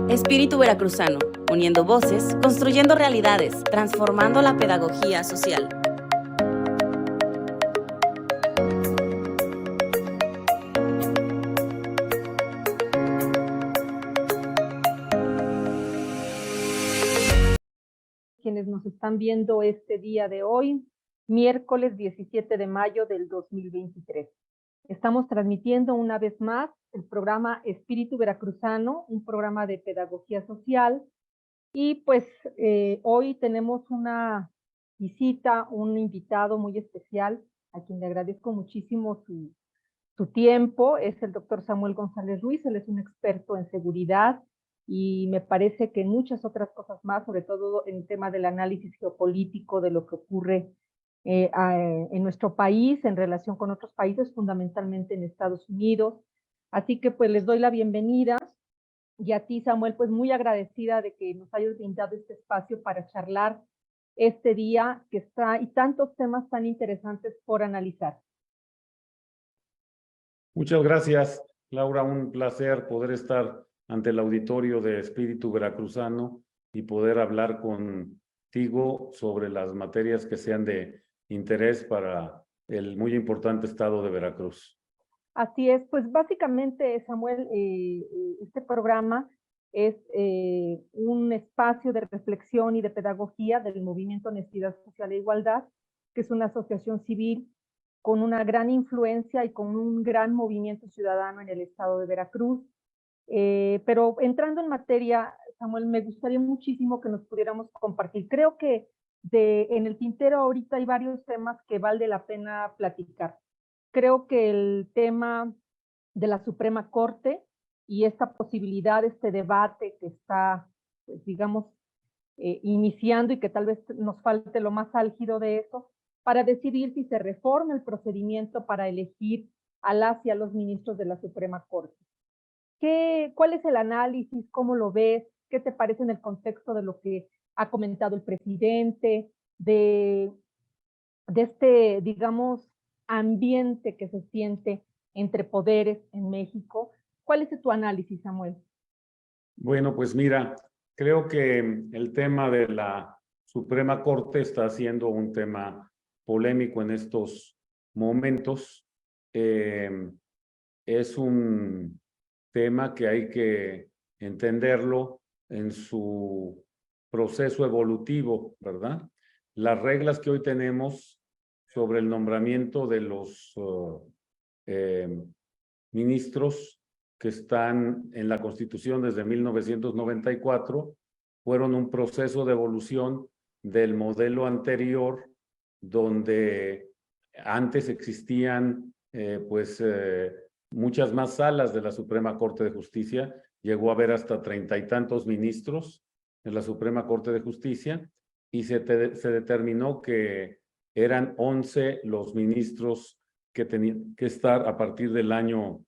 Espíritu Veracruzano, uniendo voces, construyendo realidades, transformando la pedagogía social. Quienes nos están viendo este día de hoy, miércoles 17 de mayo del 2023. Estamos transmitiendo una vez más el programa Espíritu Veracruzano, un programa de pedagogía social. Y pues hoy tenemos una visita, un invitado muy especial, a quien le agradezco muchísimo su tiempo. Es el doctor Samuel González Ruiz. Él es un experto en seguridad y me parece que en muchas otras cosas más, sobre todo en el tema del análisis geopolítico de lo que ocurre en nuestro país en relación con otros países, fundamentalmente en Estados Unidos. Así que pues les doy la bienvenida. Y a ti, Samuel, pues muy agradecida de que nos hayas brindado este espacio para charlar este día que está y tantos temas tan interesantes por analizar. Muchas gracias, Laura. Un placer poder estar ante el auditorio de Espíritu Veracruzano y poder hablar contigo sobre las materias que sean de interés para el muy importante estado de Veracruz. Así es, pues básicamente, Samuel, este programa es un espacio de reflexión y de pedagogía del Movimiento Honestidad Social e Igualdad, que es una asociación civil con una gran influencia y con un gran movimiento ciudadano en el estado de Veracruz. Pero entrando en materia, Samuel, me gustaría muchísimo que nos pudiéramos compartir. Creo que en el tintero ahorita hay varios temas que vale la pena platicar. Creo que el tema de la Suprema Corte y esta posibilidad, este debate que está, pues, digamos, iniciando y que tal vez nos falte lo más álgido de eso, para decidir si se reforma el procedimiento para elegir a las y a los ministros de la Suprema Corte. ¿Cuál es el análisis? ¿Cómo lo ves? ¿Qué te parece en el contexto de lo que ha comentado el presidente, de este, digamos, ambiente que se siente entre poderes en México? ¿Cuál es tu análisis, Samuel? Bueno, pues mira, creo que el tema de la Suprema Corte está siendo un tema polémico en estos momentos. Es un tema que hay que entenderlo en su proceso evolutivo, ¿verdad? Las reglas que hoy tenemos sobre el nombramiento de los ministros que están en la Constitución desde 1994 fueron un proceso de evolución del modelo anterior, donde antes existían muchas más salas de la Suprema Corte de Justicia. Llegó a haber hasta 30 y tantos ministros en la Suprema Corte de Justicia y se determinó que eran 11 los ministros que tenían que estar a partir del año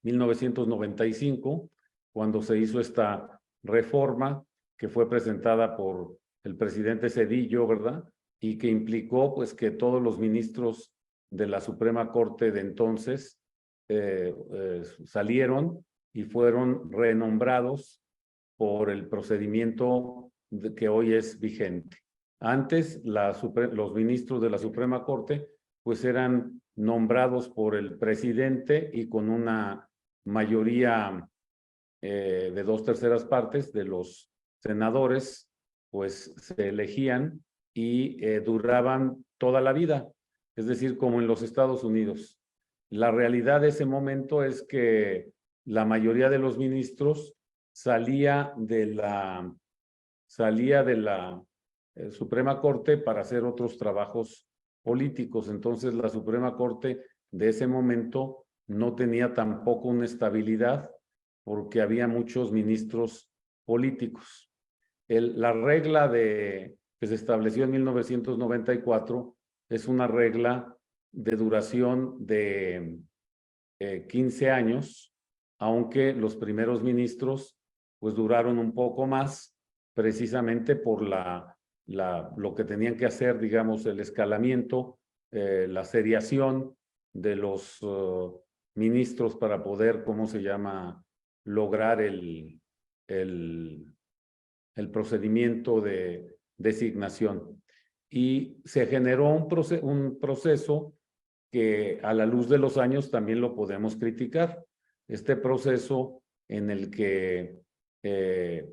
1995, cuando se hizo esta reforma que fue presentada por el presidente Zedillo, ¿verdad? Y que implicó pues que todos los ministros de la Suprema Corte de entonces salieron y fueron renombrados por el procedimiento que hoy es vigente. Antes, los ministros de la Suprema Corte pues eran nombrados por el presidente y con una mayoría de 2/3 partes de los senadores, pues se elegían y duraban toda la vida, es decir, como en los Estados Unidos. La realidad de ese momento es que la mayoría de los ministros salía de la Suprema Corte para hacer otros trabajos políticos. Entonces, la Suprema Corte de ese momento no tenía tampoco una estabilidad porque había muchos ministros políticos. La regla que se estableció en 1994 es una regla de duración de 15 años, aunque los primeros ministros pues duraron un poco más, precisamente por lo que tenían que hacer, digamos, el escalamiento, la seriación de los ministros para poder, ¿cómo se llama?, lograr el procedimiento de designación. Y se generó un proceso que a la luz de los años también lo podemos criticar. Este proceso en el que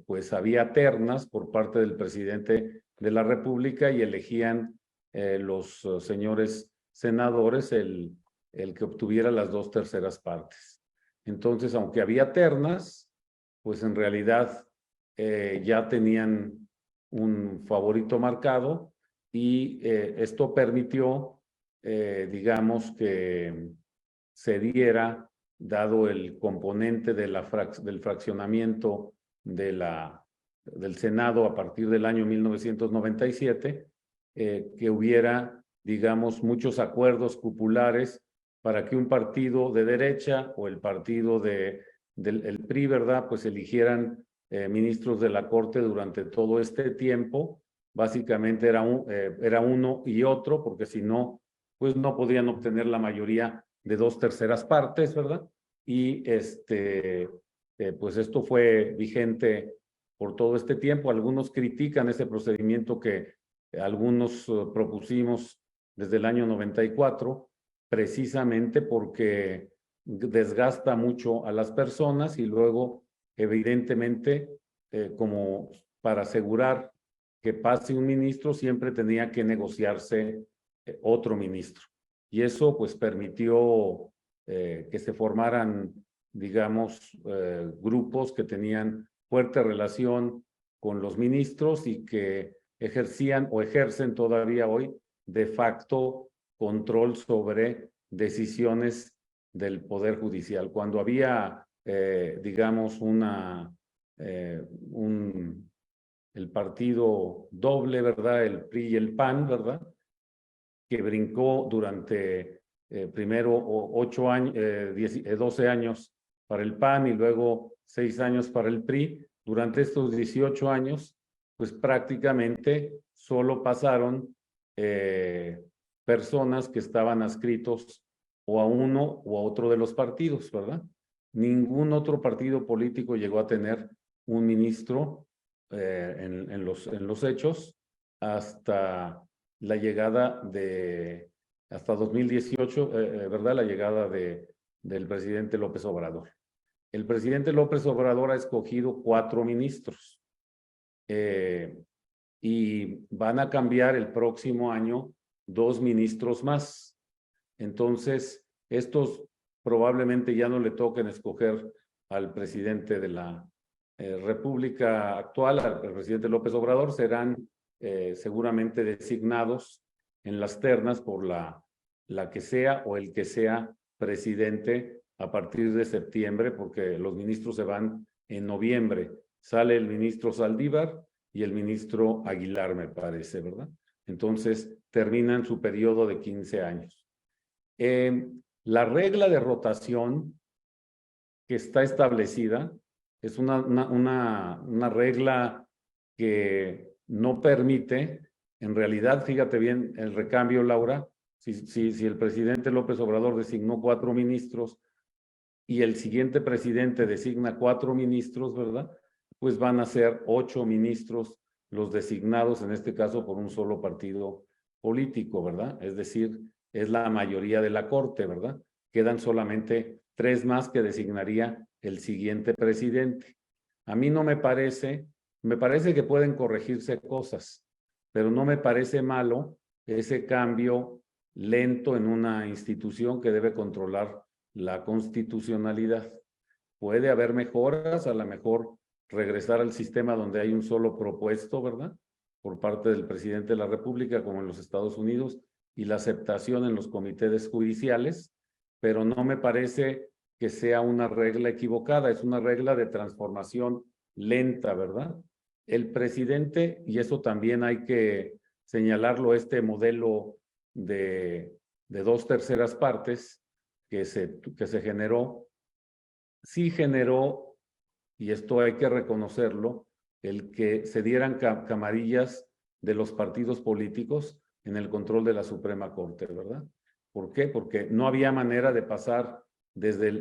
pues había ternas por parte del presidente de la República y elegían los señores senadores el que obtuviera las 2/3 partes. Entonces, aunque había ternas, pues en realidad ya tenían un favorito marcado y esto permitió, digamos, que se diera, dado el componente de del fraccionamiento del Senado a partir del año 1997, que hubiera, digamos, muchos acuerdos cupulares para que un partido de derecha o el partido del PRI, ¿verdad?, pues eligieran ministros de la Corte durante todo este tiempo. Básicamente era uno y otro, porque si no, pues no podían obtener la mayoría de 2/3 partes, ¿verdad? Y pues esto fue vigente por todo este tiempo. Algunos critican ese procedimiento que algunos propusimos desde el año 94, precisamente porque desgasta mucho a las personas y luego, evidentemente, como para asegurar que pase un ministro, siempre tenía que negociarse otro ministro. Y eso pues permitió que se formaran, digamos, grupos que tenían fuerte relación con los ministros y que ejercían o ejercen todavía hoy de facto control sobre decisiones del Poder Judicial. Cuando había, digamos, el partido doble, ¿verdad?, el PRI y el PAN, ¿verdad?, que brincó durante primero 8 años, 12 años para el PAN y luego 6 años para el PRI. Durante estos 18 años, pues prácticamente solo pasaron personas que estaban adscritos o a uno o a otro de los partidos, ¿verdad? Ningún otro partido político llegó a tener un ministro en los hechos hasta la llegada hasta 2018, ¿verdad? La llegada del presidente López Obrador. El presidente López Obrador ha escogido 4 ministros y van a cambiar el próximo año 2 ministros más. Entonces, estos probablemente ya no le toquen escoger al presidente de la República actual, al presidente López Obrador, serán seguramente designados en las ternas por la que sea o el que sea presidente a partir de septiembre, porque los ministros se van en noviembre. Sale el ministro Saldívar y el ministro Aguilar, me parece, ¿verdad? Entonces, terminan su periodo de 15 años. La regla de rotación que está establecida es una regla que no permite, en realidad, fíjate bien el recambio, Laura, si el presidente López Obrador designó 4 ministros y el siguiente presidente designa 4 ministros, ¿verdad?, pues van a ser 8 ministros los designados, en este caso, por un solo partido político, ¿verdad? Es decir, es la mayoría de la Corte, ¿verdad? Quedan solamente 3 más que designaría el siguiente presidente. A mí no me parece que pueden corregirse cosas, pero no me parece malo ese cambio lento en una institución que debe controlar la constitucionalidad. Puede haber mejoras, a lo mejor regresar al sistema donde hay un solo propuesto, ¿verdad?, por parte del presidente de la República, como en los Estados Unidos, y la aceptación en los comités judiciales, pero no me parece que sea una regla equivocada, es una regla de transformación lenta, ¿verdad? El presidente, y eso también hay que señalarlo, este modelo de 2/3 partes que se generó, sí generó, y esto hay que reconocerlo, el que se dieran camarillas de los partidos políticos en el control de la Suprema Corte, ¿verdad? ¿Por qué? Porque no había manera de pasar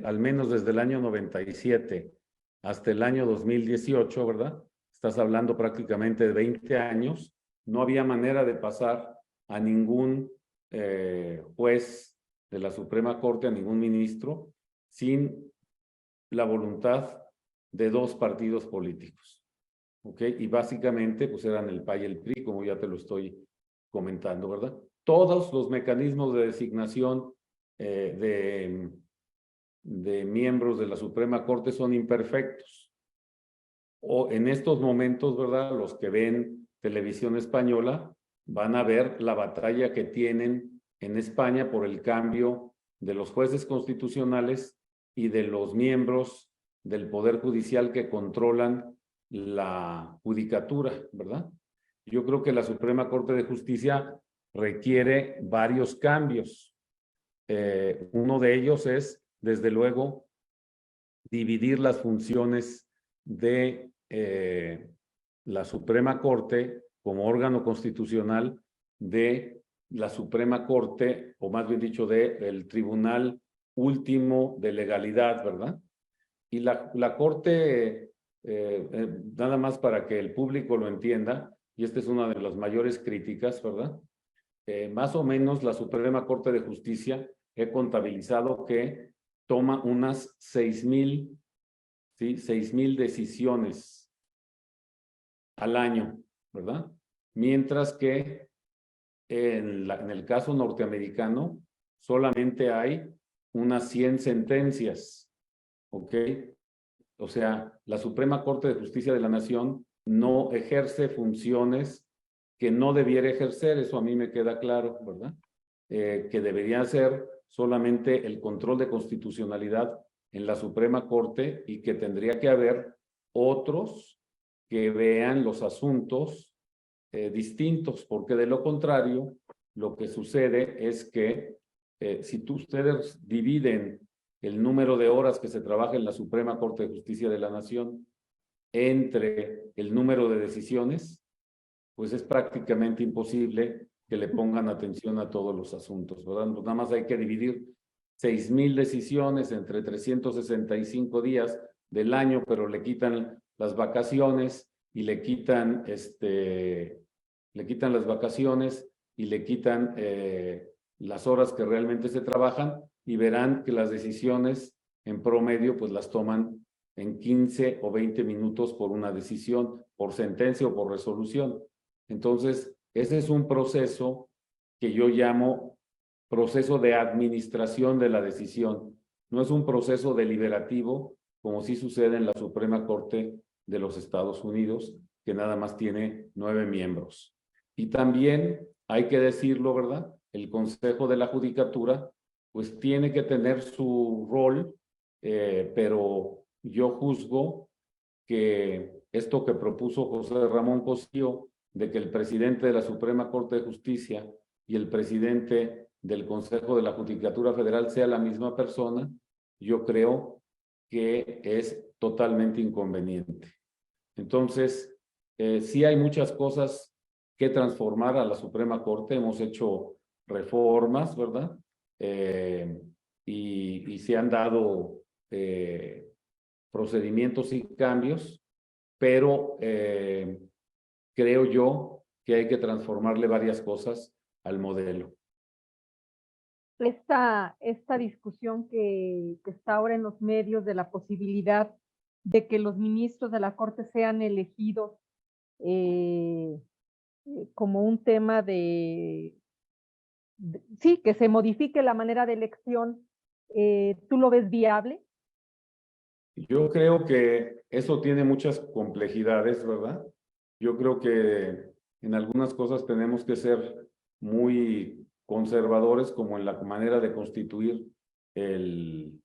al menos desde el año 97 hasta el año 2018, ¿verdad? Estás hablando prácticamente de 20 años. No había manera de pasar a ningún juez de la Suprema Corte, a ningún ministro, sin la voluntad de dos partidos políticos. ¿Ok? Y básicamente, pues eran el PAN y el PRI, como ya te lo estoy comentando, ¿verdad? Todos los mecanismos de designación de miembros de la Suprema Corte son imperfectos. O en estos momentos, ¿verdad? Los que ven televisión española van a ver la batalla que tienen en España por el cambio de los jueces constitucionales y de los miembros del Poder Judicial que controlan la judicatura, ¿verdad? Yo creo que la Suprema Corte de Justicia requiere varios cambios. Uno de ellos es, desde luego, dividir las funciones de la Suprema Corte como órgano constitucional de la Suprema Corte, o más bien dicho, del Tribunal Último de Legalidad, ¿verdad? Y la Corte, nada más para que el público lo entienda, y esta es una de las mayores críticas, ¿verdad? Más o menos la Suprema Corte de Justicia he contabilizado que toma unas 6,000, ¿sí? 6,000 decisiones al año, ¿verdad? Mientras que en el caso norteamericano solamente hay unas 100 sentencias, ¿ok? O sea, la Suprema Corte de Justicia de la Nación no ejerce funciones que no debiera ejercer, eso a mí me queda claro, ¿verdad? Que debería ser solamente el control de constitucionalidad en la Suprema Corte y que tendría que haber otros que vean los asuntos distintos, porque de lo contrario, lo que sucede es que si ustedes dividen el número de horas que se trabaja en la Suprema Corte de Justicia de la Nación entre el número de decisiones, pues es prácticamente imposible que le pongan atención a todos los asuntos, ¿verdad? Pues nada más hay que dividir 6,000 decisiones entre 365 días del año, pero le quitan las vacaciones y le quitan las vacaciones y le quitan las horas que realmente se trabajan y verán que las decisiones en promedio pues las toman en 15 o 20 minutos por una decisión, por sentencia o por resolución. Entonces, ese es un proceso que yo llamo proceso de administración de la decisión. No es un proceso deliberativo, como sí sucede en la Suprema Corte de los Estados Unidos, que nada más tiene 9 miembros. Y también hay que decirlo, ¿verdad? El Consejo de la Judicatura, pues tiene que tener su rol, pero yo juzgo que esto que propuso José Ramón Cosío, de que el presidente de la Suprema Corte de Justicia y el presidente del Consejo de la Judicatura Federal sea la misma persona, yo creo que es totalmente inconveniente. Entonces, sí hay muchas cosas que transformar a la Suprema Corte. Hemos hecho reformas, ¿verdad? Y se han dado procedimientos y cambios, pero creo yo que hay que transformarle varias cosas al modelo. Esta discusión que está ahora en los medios de la posibilidad de que los ministros de la Corte sean elegidos como un tema sí, que se modifique la manera de elección, ¿tú lo ves viable? Yo creo que eso tiene muchas complejidades, ¿verdad? Yo creo que en algunas cosas tenemos que ser muy conservadores, como en la manera de constituir el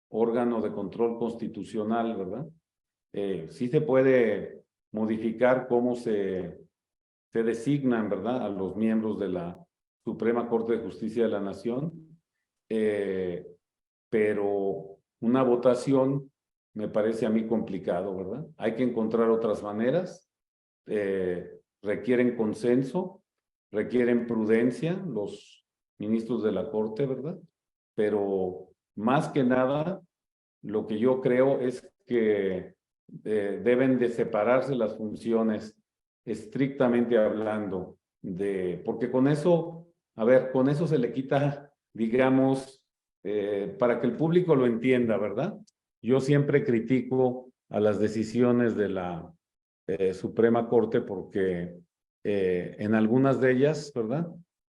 órgano de control constitucional, ¿verdad? Sí se puede modificar cómo se designan, ¿verdad?, a los miembros de la Suprema Corte de Justicia de la Nación, pero una votación me parece a mí complicado, ¿verdad? Hay que encontrar otras maneras, requieren consenso, requieren prudencia los ministros de la Corte, ¿verdad? Pero Más que nada, lo que yo creo es que deben de separarse las funciones, estrictamente hablando, porque con eso, a ver, con eso se le quita, digamos, para que el público lo entienda, ¿verdad? Yo siempre critico a las decisiones de la Suprema Corte porque en algunas de ellas, ¿verdad?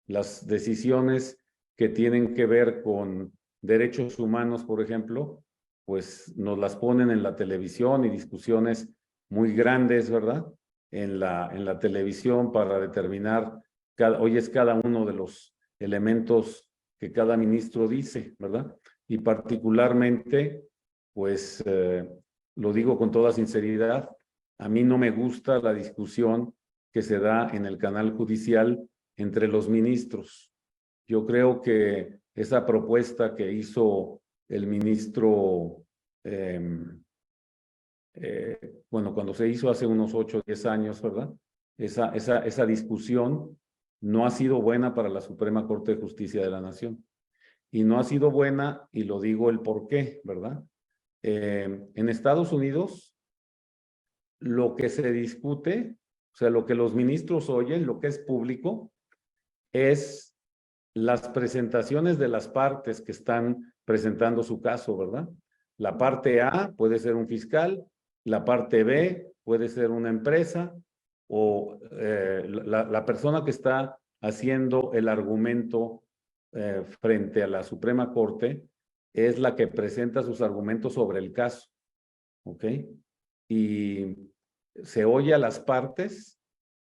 Las decisiones que tienen que ver con derechos humanos, por ejemplo, pues nos las ponen en la televisión y discusiones muy grandes, ¿verdad? En la televisión para determinar, hoy es cada uno de los elementos que cada ministro dice, ¿verdad? Y particularmente, pues lo digo con toda sinceridad, a mí no me gusta la discusión que se da en el canal judicial entre los ministros. Yo creo que esa propuesta que hizo el ministro, bueno, cuando se hizo hace unos 8 o 10 años, ¿verdad? Esa discusión no ha sido buena para la Suprema Corte de Justicia de la Nación. Y no ha sido buena, y lo digo el por qué, ¿verdad? En Estados Unidos, lo que se discute, o sea, lo que los ministros oyen, lo que es público, es las presentaciones de las partes que están presentando su caso, ¿verdad? La parte A puede ser un fiscal, la parte B puede ser una empresa o la persona que está haciendo el argumento frente a la Suprema Corte es la que presenta sus argumentos sobre el caso, ¿ok? Y se oye a las partes,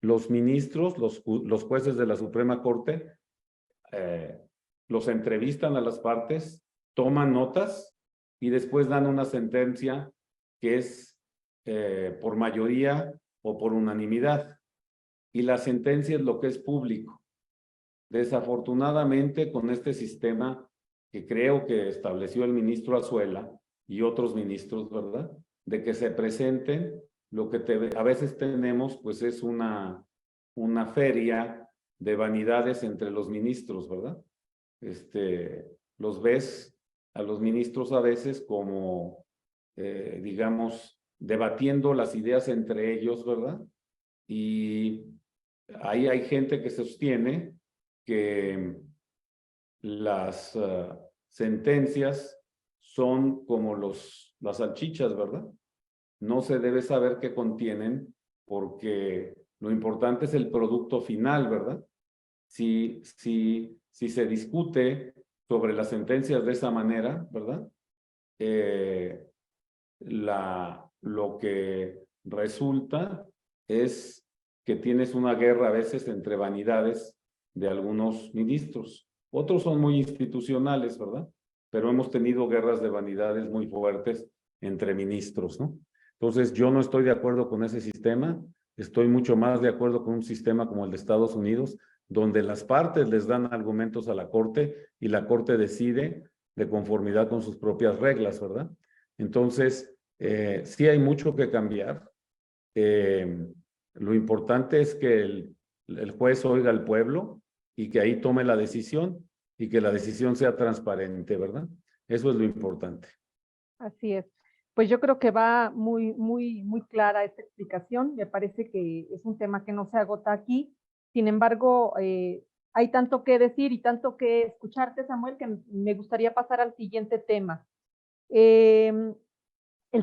los ministros, los jueces de la Suprema Corte, los entrevistan a las partes, toman notas y después dan una sentencia que es por mayoría o por unanimidad. Y la sentencia es lo que es público. Desafortunadamente, con este sistema que creo que estableció el ministro Azuela y otros ministros, ¿verdad? De que se presenten, lo que a veces tenemos, pues es una feria de vanidades entre los ministros, ¿verdad? Los ves a los ministros a veces como, digamos, debatiendo las ideas entre ellos, ¿verdad? Y ahí hay gente que sostiene que las sentencias son como las salchichas, ¿verdad? No se debe saber qué contienen porque lo importante es el producto final, ¿verdad? Si se discute sobre las sentencias de esa manera, ¿verdad? Lo que resulta es que tienes una guerra a veces entre vanidades de algunos ministros. Otros son muy institucionales, ¿verdad? Pero hemos tenido guerras de vanidades muy fuertes entre ministros, ¿no? Entonces, yo no estoy de acuerdo con ese sistema. Estoy mucho más de acuerdo con un sistema como el de Estados Unidos, donde las partes les dan argumentos a la Corte y la Corte decide de conformidad con sus propias reglas, ¿verdad? Entonces, sí hay mucho que cambiar. Lo importante es que el juez oiga al pueblo y que ahí tome la decisión y que la decisión sea transparente, ¿verdad? Eso es lo importante. Así es. Pues yo creo que va muy clara esta explicación. Me parece que es un tema que no se agota aquí. Sin embargo, hay tanto que decir y tanto que escucharte, Samuel, que me gustaría pasar al siguiente tema. El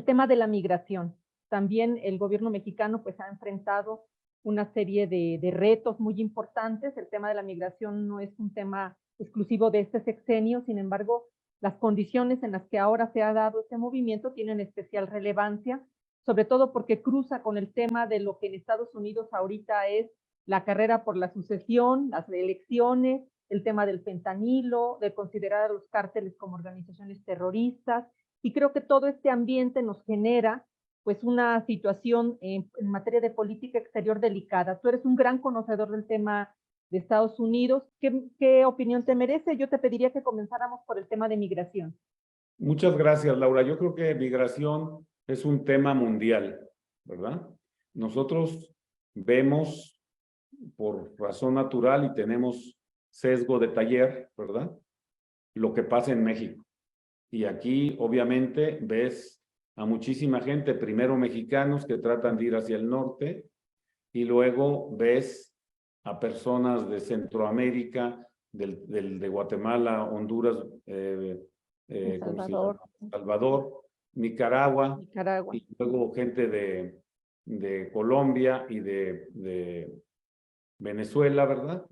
tema de la migración. También el gobierno mexicano pues ha enfrentado una serie de retos muy importantes. El tema de la migración no es un tema exclusivo de este sexenio, sin embargo, las condiciones en las que ahora se ha dado este movimiento tienen especial relevancia, sobre todo porque cruza con el tema de lo que en Estados Unidos ahorita es la carrera por la sucesión, las elecciones, el tema del fentanilo, de considerar a los cárteles como organizaciones terroristas, y creo que todo este ambiente nos genera pues una situación en materia de política exterior delicada. Tú eres un gran conocedor del tema de Estados Unidos. ¿Qué opinión te merece? Yo te pediría que comenzáramos por el tema de migración. Muchas gracias, Laura. Yo creo que migración es un tema mundial, ¿verdad? Nosotros vemos por razón natural y tenemos sesgo de taller, ¿verdad? Lo que pasa en México. Y aquí, obviamente, ves a muchísima gente, primero mexicanos que tratan de ir hacia el norte, y luego ves a personas de Centroamérica, de Guatemala, Honduras, ¿cómo se llama? Salvador, Salvador, Nicaragua, Nicaragua. y luego gente de Colombia y de Venezuela, ¿verdad?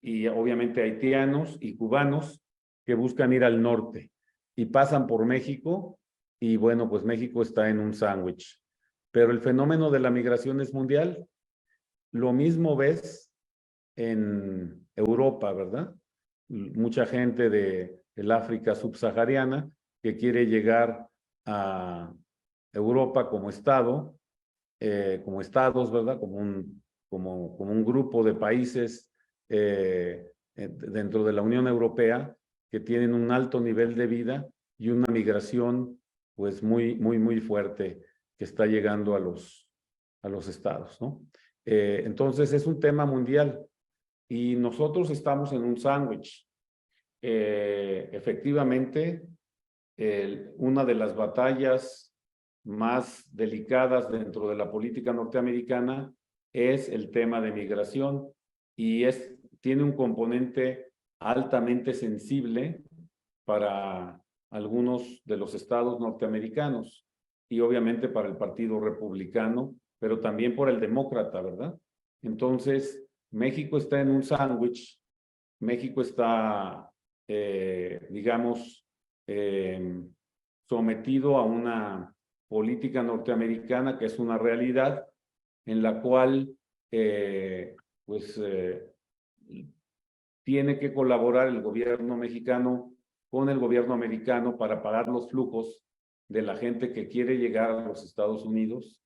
Y obviamente haitianos y cubanos que buscan ir al norte y pasan por México, y bueno, pues México está en un sándwich. Pero el fenómeno de la migración es mundial. Lo mismo ves en Europa, ¿verdad? Mucha gente del África subsahariana que quiere llegar a Europa como estado, como estados, ¿verdad? Como un grupo de países dentro de la Unión Europea que tienen un alto nivel de vida y una migración pues muy fuerte que está llegando a los estados, ¿no? Entonces es un tema mundial y nosotros estamos en un sándwich. Efectivamente, una de las batallas más delicadas dentro de la política norteamericana es el tema de migración y tiene un componente altamente sensible para algunos de los estados norteamericanos y obviamente para el Partido Republicano, pero también por el Demócrata, ¿verdad? Entonces, México está en un sándwich. México está, digamos, sometido a una política norteamericana que es una realidad en la cual, tiene que colaborar el gobierno mexicano con el gobierno americano para pagar los flujos de la gente que quiere llegar a los Estados Unidos.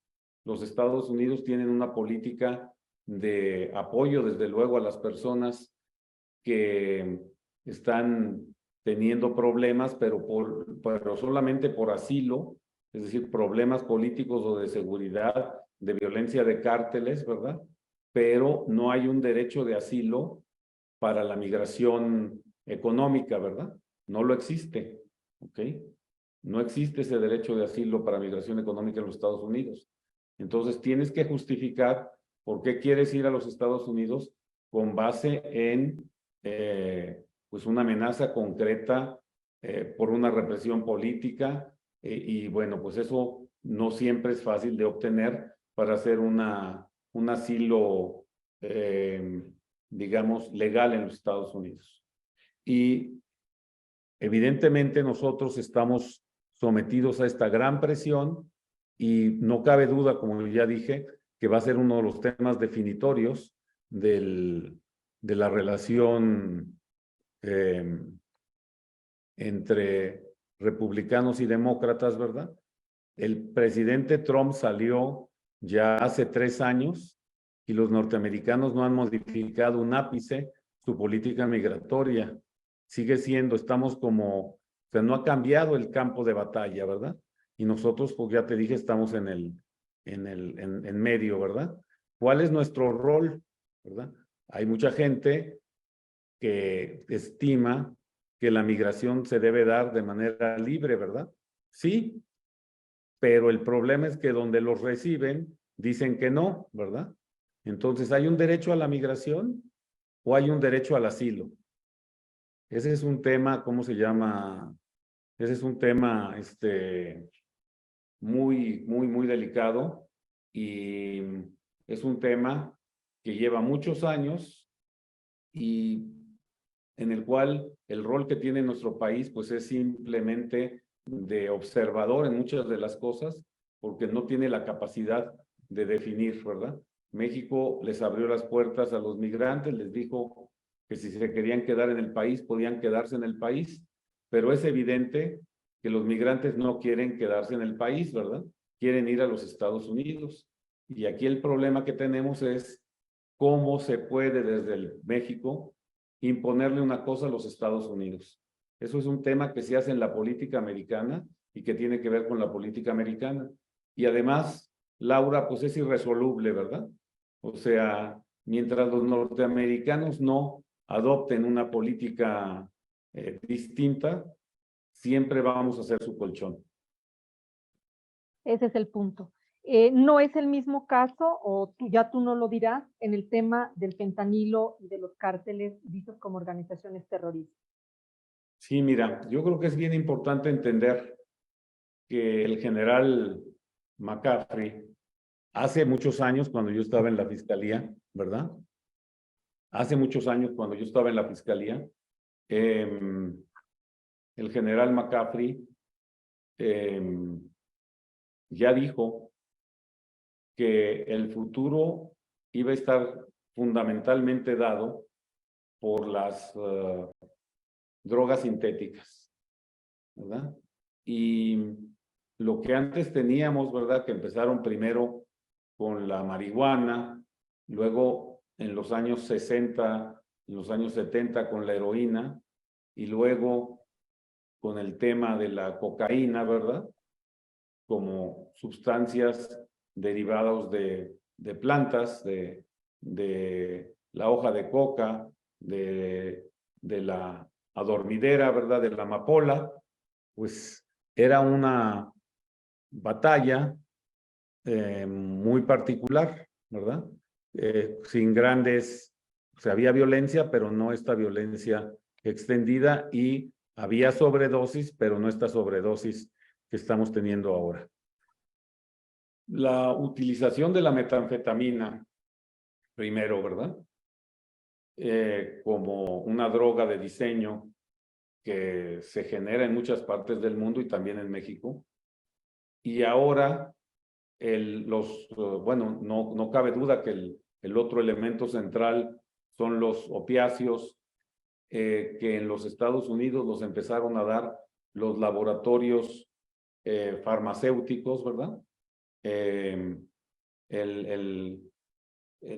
Los Estados Unidos tienen una política de apoyo, desde luego, a las personas que están teniendo problemas, pero solamente por asilo, es decir, problemas políticos o de seguridad, de violencia de cárteles, ¿verdad? Pero no hay un derecho de asilo para la migración económica, ¿verdad? No lo existe, ¿ok? No existe ese derecho de asilo para migración económica en los Estados Unidos. Entonces tienes que justificar por qué quieres ir a los Estados Unidos con base en pues una amenaza concreta por una represión política y bueno, pues eso no siempre es fácil de obtener para hacer un asilo, digamos, legal en los Estados Unidos. Y evidentemente nosotros estamos sometidos a esta gran presión y no cabe duda, como ya dije, que va a ser uno de los temas definitorios de la relación entre republicanos y demócratas, ¿verdad? El presidente Trump salió ya hace 3 años y los norteamericanos no han modificado un ápice su política migratoria. Sigue siendo, estamos como, o sea, no ha cambiado el campo de batalla, ¿verdad? Y nosotros, pues ya te dije, estamos en medio, ¿verdad? ¿Cuál es nuestro rol, verdad? Hay mucha gente que estima que la migración se debe dar de manera libre, ¿verdad? Sí, pero el problema es que donde los reciben dicen que no, ¿verdad? Entonces, ¿hay un derecho a la migración o hay un derecho al asilo? Ese es un tema, ¿cómo se llama? Ese es un tema muy delicado y es un tema que lleva muchos años y en el cual el rol que tiene nuestro país pues es simplemente de observador en muchas de las cosas porque no tiene la capacidad de definir, ¿verdad? México les abrió las puertas a los migrantes, les dijo que si se querían quedar en el país podían quedarse en el país, pero es evidente que los migrantes no quieren quedarse en el país, ¿verdad? Quieren ir a los Estados Unidos. Y aquí el problema que tenemos es cómo se puede desde México imponerle una cosa a los Estados Unidos. Eso es un tema que se hace en la política americana y que tiene que ver con la política americana. Y además, Laura, pues es irresoluble, ¿verdad? O sea, mientras los norteamericanos no adopten una política distinta, siempre vamos a ser su colchón. Ese es el punto. No es el mismo caso, o ya tú no lo dirás, en el tema del fentanilo y de los cárteles vistos como organizaciones terroristas. Sí, mira, yo creo que es bien importante entender que el general McCaffrey, hace muchos años cuando yo estaba en la fiscalía, ¿verdad? Hace muchos años cuando yo estaba en la fiscalía, el general McCaffrey ya dijo que el futuro iba a estar fundamentalmente dado por las drogas sintéticas, ¿verdad? Y lo que antes teníamos, ¿verdad? Que empezaron primero con la marihuana, luego en los años 60, en los años 70 con la heroína, y luego con el tema de la cocaína, ¿verdad? Como sustancias derivadas de plantas, de la hoja de coca, de la adormidera, ¿verdad? De la amapola, pues era una batalla muy particular, ¿verdad? Sin grandes, o sea, había violencia, pero no esta violencia extendida, y había sobredosis, pero no esta sobredosis que estamos teniendo ahora. La utilización de la metanfetamina, primero, ¿verdad? Como una droga de diseño que se genera en muchas partes del mundo y también en México. Y ahora, bueno, no cabe duda que el otro elemento central son los opiáceos, que en los Estados Unidos los empezaron a dar los laboratorios farmacéuticos, ¿verdad?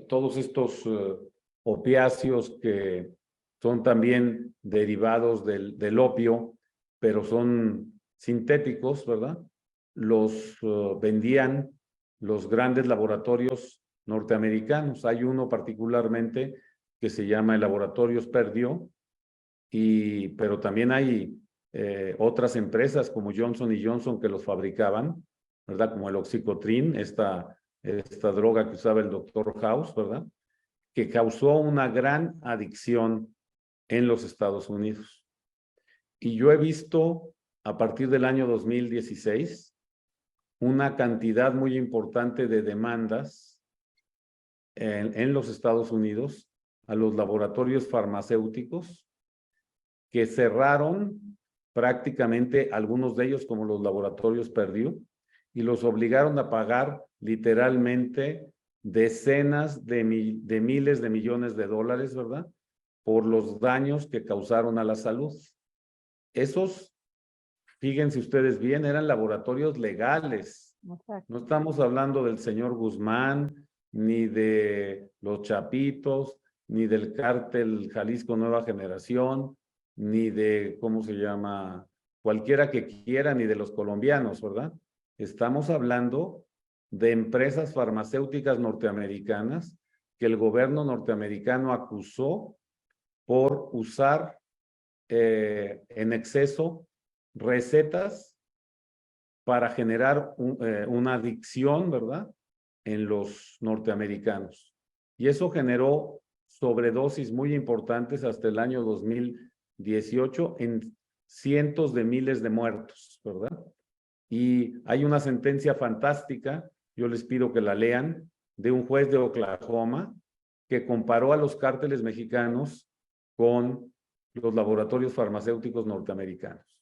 Todos estos opiáceos que son también derivados del opio, pero son sintéticos, ¿verdad? Los vendían los grandes laboratorios norteamericanos. Hay uno particularmente que se llama el Laboratorios Perdue, pero también hay otras empresas como Johnson & Johnson que los fabricaban, ¿verdad? Como el Oxycontin, esta droga que usaba el doctor House, ¿verdad? Que causó una gran adicción en los Estados Unidos. Y yo he visto a partir del año 2016 una cantidad muy importante de demandas en los Estados Unidos a los laboratorios farmacéuticos que cerraron prácticamente algunos de ellos, como los laboratorios Perdue, y los obligaron a pagar literalmente decenas de miles de millones de dólares, ¿verdad? Por los daños que causaron a la salud. Esos, fíjense ustedes bien, eran laboratorios legales. Exacto. No estamos hablando del señor Guzmán, ni de los Chapitos, ni del cártel Jalisco Nueva Generación, ni de, ¿cómo se llama? Cualquiera que quiera, ni de los colombianos, ¿verdad? Estamos hablando de empresas farmacéuticas norteamericanas que el gobierno norteamericano acusó por usar en exceso recetas para generar una adicción, ¿verdad? En los norteamericanos. Y eso generó sobredosis muy importantes hasta el año 2018 en cientos de miles de muertos, ¿verdad? Y hay una sentencia fantástica, yo les pido que la lean, de un juez de Oklahoma que comparó a los cárteles mexicanos con los laboratorios farmacéuticos norteamericanos.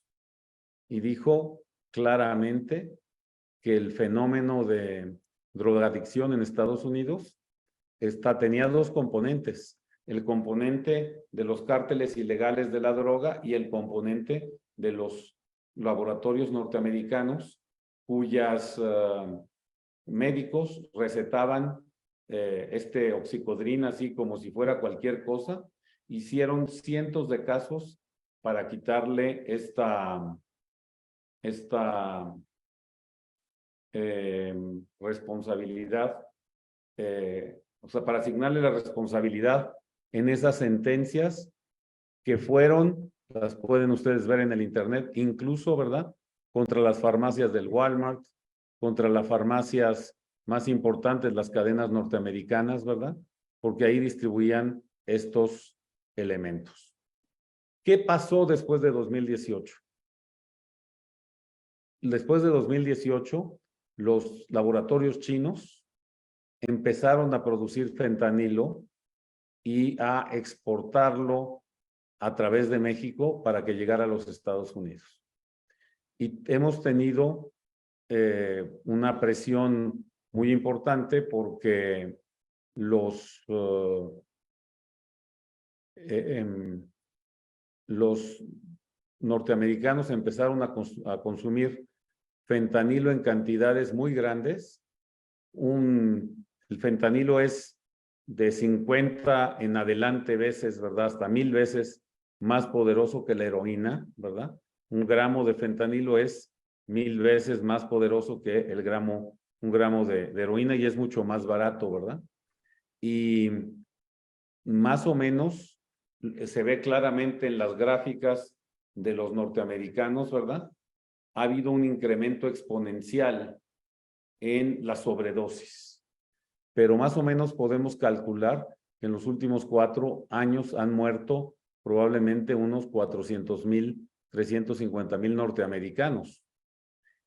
Y dijo claramente que el fenómeno de drogadicción en Estados Unidos tenía dos componentes: el componente de los cárteles ilegales de la droga y el componente de los laboratorios norteamericanos cuyas médicos recetaban este oxicodrina así como si fuera cualquier cosa. Hicieron cientos de casos para quitarle esta responsabilidad, o sea, para asignarle la responsabilidad en esas sentencias que fueron las pueden ustedes ver en el internet, incluso, ¿verdad? Contra las farmacias del Walmart, contra las farmacias más importantes, las cadenas norteamericanas, ¿verdad? Porque ahí distribuían estos elementos. ¿Qué pasó después de 2018? Después de 2018, los laboratorios chinos empezaron a producir fentanilo y a exportarlo a través de México para que llegara a los Estados Unidos. Y hemos tenido una presión muy importante porque los norteamericanos empezaron a consumir fentanilo en cantidades muy grandes. El fentanilo es de 50 en adelante veces, ¿verdad? Hasta 1000 veces más poderoso que la heroína, ¿verdad? Un gramo de fentanilo es 1000 veces más poderoso que un gramo de heroína y es mucho más barato, ¿verdad? Y más o menos se ve claramente en las gráficas de los norteamericanos, ¿verdad? Ha habido un incremento exponencial en la sobredosis. Pero más o menos podemos calcular que en los últimos 4 años han muerto probablemente unos 400,000, 350,000 norteamericanos.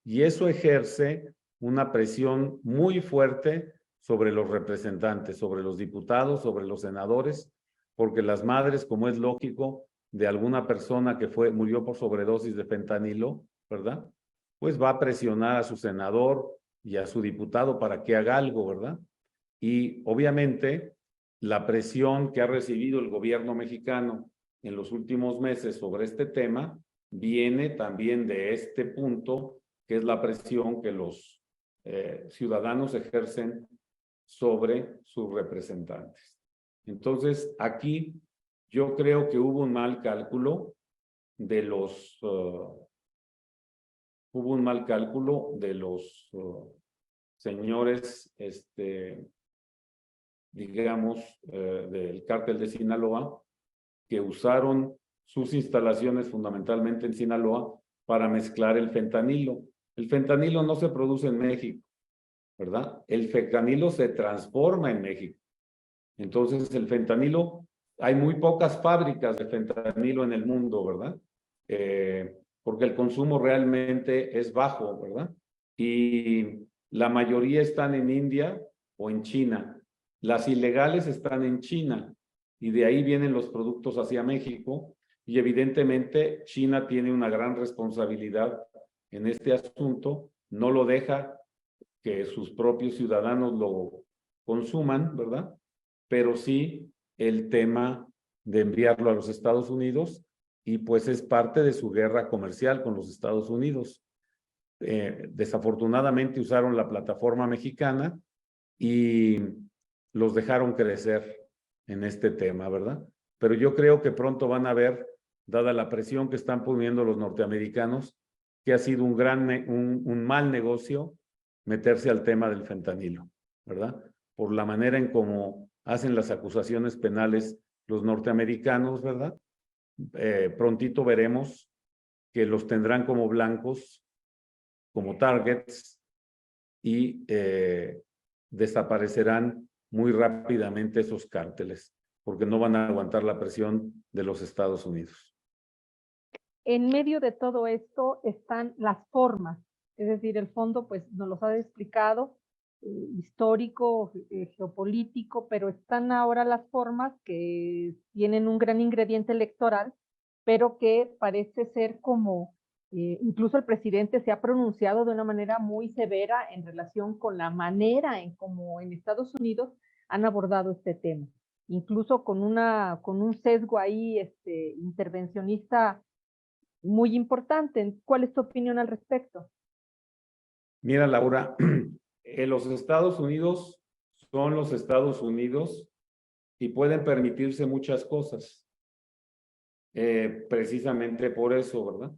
Y eso ejerce una presión muy fuerte sobre los representantes, sobre los diputados, sobre los senadores, porque las madres, como es lógico, de alguna persona que murió por sobredosis de fentanilo, ¿verdad? Pues va a presionar a su senador y a su diputado para que haga algo, ¿verdad? Y obviamente la presión que ha recibido el gobierno mexicano en los últimos meses sobre este tema viene también de este punto, que es la presión que los ciudadanos ejercen sobre sus representantes. Entonces, aquí yo creo que hubo un mal cálculo de los señores, digamos, del cártel de Sinaloa, que usaron sus instalaciones fundamentalmente en Sinaloa para mezclar el fentanilo. El fentanilo no se produce en México, ¿verdad? El fentanilo se transforma en México. Entonces, el fentanilo, hay muy pocas fábricas de fentanilo en el mundo, ¿verdad? Porque el consumo realmente es bajo, ¿verdad? Y la mayoría están en India o en China. Las ilegales están en China y de ahí vienen los productos hacia México y evidentemente China tiene una gran responsabilidad en este asunto, no lo deja que sus propios ciudadanos lo consuman, ¿verdad? Pero sí el tema de enviarlo a los Estados Unidos y pues es parte de su guerra comercial con los Estados Unidos. Desafortunadamente usaron la plataforma mexicana y los dejaron crecer en este tema, ¿verdad? Pero yo creo que pronto van a ver, dada la presión que están poniendo los norteamericanos, que ha sido un mal negocio meterse al tema del fentanilo, ¿verdad? Por la manera en cómo hacen las acusaciones penales los norteamericanos, ¿verdad? Prontito veremos que los tendrán como blancos, como targets, y desaparecerán muy rápidamente esos cárteles, porque no van a aguantar la presión de los Estados Unidos. En medio de todo esto están las formas, es decir, el fondo pues nos los ha explicado, histórico, geopolítico, pero están ahora las formas que tienen un gran ingrediente electoral, pero que parece ser como, incluso el presidente se ha pronunciado de una manera muy severa en relación con la manera en cómo en Estados Unidos han abordado este tema, incluso con un sesgo ahí intervencionista muy importante. ¿Cuál es tu opinión al respecto? Mira, Laura, los Estados Unidos son los Estados Unidos y pueden permitirse muchas cosas. Precisamente por eso, ¿verdad?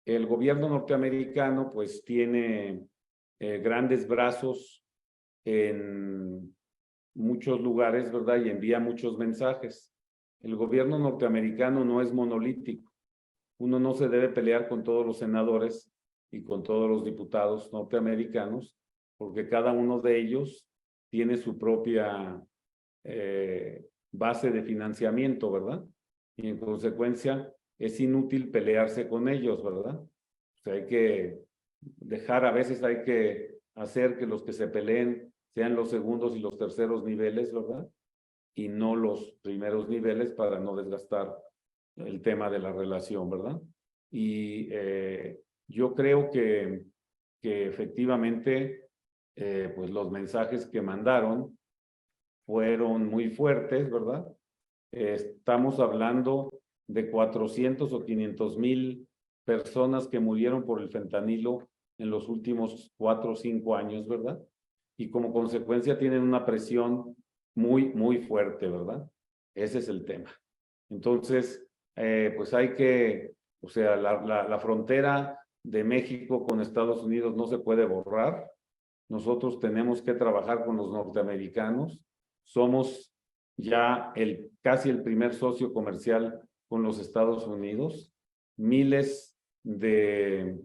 El gobierno norteamericano pues tiene grandes brazos en muchos lugares, ¿verdad? Y envía muchos mensajes. El gobierno norteamericano no es monolítico. uno no se debe pelear con todos los senadores y con todos los diputados norteamericanos, porque cada uno de ellos tiene su propia base de financiamiento, ¿verdad? Y en consecuencia es inútil pelearse con ellos, ¿verdad? O sea, hay que dejar, a veces hay que hacer que los que se peleen sean los segundos y los terceros niveles, ¿verdad? Y no los primeros niveles para no desgastar el tema de la relación, ¿verdad? Y yo creo que efectivamente, pues los mensajes que mandaron fueron muy fuertes, ¿verdad? Estamos hablando de 400 o 500,000 personas que murieron por el fentanilo en los últimos 4 o 5 años, ¿verdad? Y como consecuencia tienen una presión muy, muy fuerte, ¿verdad? Ese es el tema. Entonces, pues hay que, o sea, la frontera de México con Estados Unidos no se puede borrar. Nosotros tenemos que trabajar con los norteamericanos. Somos ya casi el primer socio comercial con los Estados Unidos. Miles de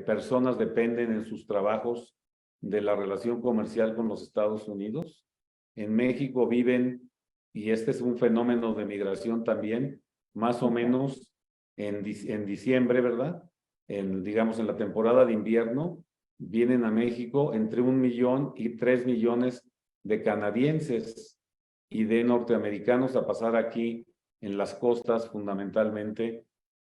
personas dependen en sus trabajos de la relación comercial con los Estados Unidos. En México viven, y este es un fenómeno de migración también, más o menos en diciembre, ¿verdad? Digamos, en la temporada de invierno, vienen a México entre 1 millón y 3 millones de canadienses y de norteamericanos a pasar aquí en las costas fundamentalmente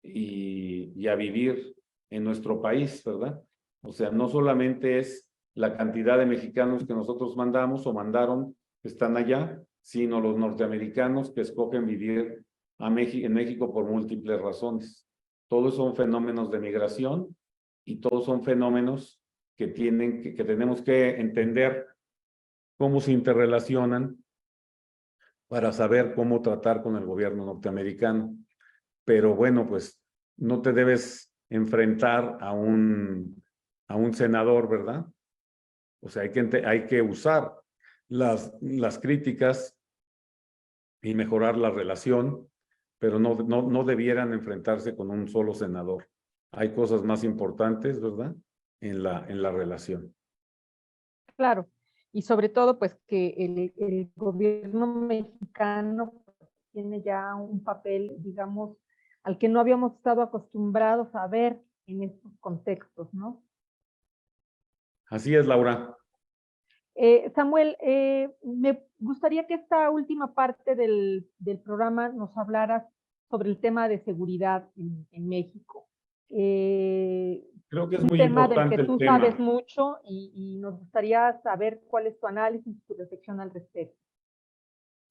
y a vivir en nuestro país, ¿verdad? O sea, no solamente es la cantidad de mexicanos que nosotros mandamos o mandaron que están allá, sino los norteamericanos que escogen vivir en México por múltiples razones. Todos son fenómenos de migración y todos son fenómenos que tenemos que entender cómo se interrelacionan para saber cómo tratar con el gobierno norteamericano. Pero bueno, pues no te debes enfrentar a un senador, ¿verdad? O sea, hay que usar las críticas y mejorar la relación, pero no debieran enfrentarse con un solo senador. Hay cosas más importantes, ¿verdad? En la relación. Claro, y sobre todo pues que el gobierno mexicano tiene ya un papel, digamos, al que no habíamos estado acostumbrados a ver en estos contextos, ¿no? Así es, Laura. Samuel, me gustaría que esta última parte del programa nos hablaras sobre el tema de seguridad en México. Creo que es Un muy tema del que importante el tú sabes tema. mucho y nos gustaría saber cuál es tu análisis y tu reflexión al respecto.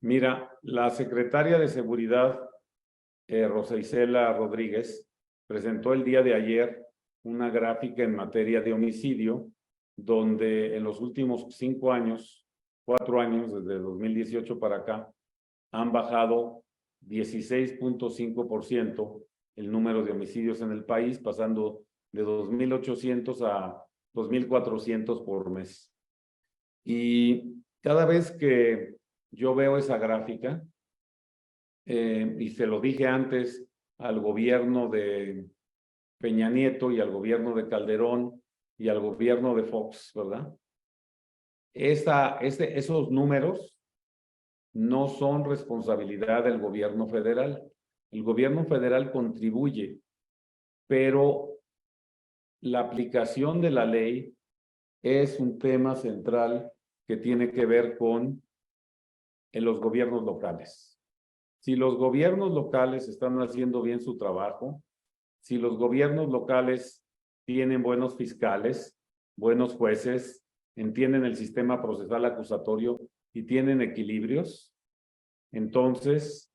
Mira, la secretaria de Seguridad, Rosa Isela Rodríguez, presentó el día de ayer una gráfica en materia de homicidio, donde en los últimos 5 años, 4 años, desde 2018 para acá, han bajado 16.5% el número de homicidios en el país, pasando de 2.800 a 2.400 por mes. Y cada vez que yo veo esa gráfica, y se lo dije antes al gobierno de Peña Nieto y al gobierno de Calderón y al gobierno de Fox, ¿verdad? Esos números no son responsabilidad del gobierno federal. El gobierno federal contribuye, pero la aplicación de la ley es un tema central que tiene que ver con los gobiernos locales. Si los gobiernos locales están haciendo bien su trabajo, si los gobiernos locales tienen buenos fiscales, buenos jueces, entienden el sistema procesal acusatorio y tienen equilibrios, entonces...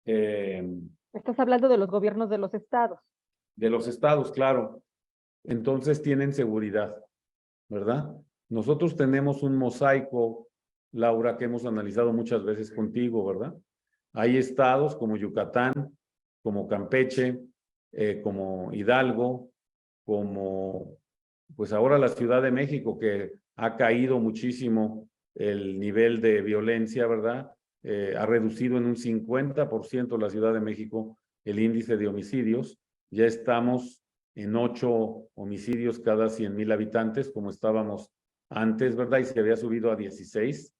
Estás hablando de los gobiernos de los estados. De los estados, claro. Entonces tienen seguridad, ¿verdad? Nosotros tenemos un mosaico, Laura, que hemos analizado muchas veces contigo, ¿verdad? Hay estados como Yucatán, como Campeche, como Hidalgo, como pues ahora la Ciudad de México, que ha caído muchísimo el nivel de violencia, ¿verdad? Ha reducido en un 50% la Ciudad de México el índice de homicidios. Ya estamos en 8 homicidios cada 100,000 habitantes, como estábamos antes, ¿verdad? Y se había subido a 16.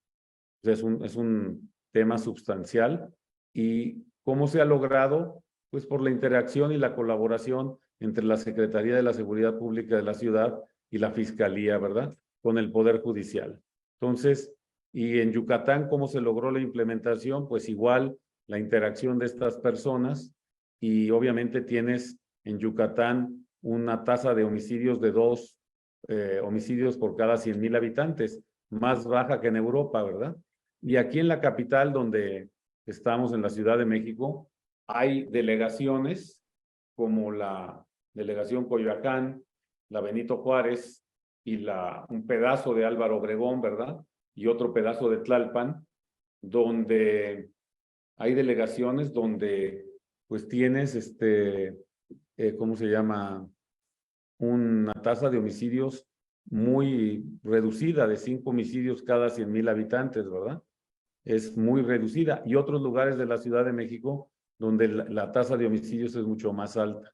O sea, es un tema sustancial. ¿Y cómo se ha logrado? Pues por la interacción y la colaboración entre la Secretaría de la Seguridad Pública de la ciudad y la Fiscalía, ¿verdad? Con el Poder Judicial. Entonces, y en Yucatán, ¿cómo se logró la implementación? Pues igual la interacción de estas personas, y obviamente tienes en Yucatán una tasa de homicidios de 2 homicidios por cada 100,000 habitantes, más baja que en Europa, ¿verdad? Y aquí en la capital, donde estamos en la Ciudad de México, hay delegaciones como la delegación Coyoacán, la Benito Juárez y un pedazo de Álvaro Obregón, ¿verdad? Y otro pedazo de Tlalpan, donde hay delegaciones donde pues tienes ¿cómo se llama? Una tasa de homicidios muy reducida, de 5 homicidios cada 100,000 habitantes, ¿verdad? Es muy reducida. Y otros lugares de la Ciudad de México donde la tasa de homicidios es mucho más alta.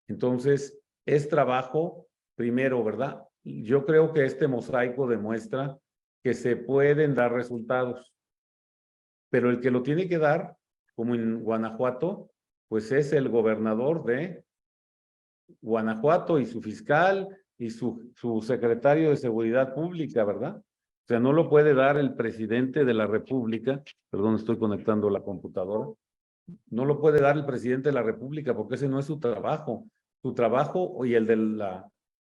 Entonces, es trabajo primero, ¿verdad? Yo creo que este mosaico demuestra que se pueden dar resultados, pero el que lo tiene que dar, como en Guanajuato, pues es el gobernador de Guanajuato y su fiscal y su secretario de Seguridad Pública, ¿verdad? O sea, no lo puede dar el presidente de la República. Perdón, estoy conectando la computadora. No lo puede dar el presidente de la República porque ese no es su trabajo. Su trabajo y el de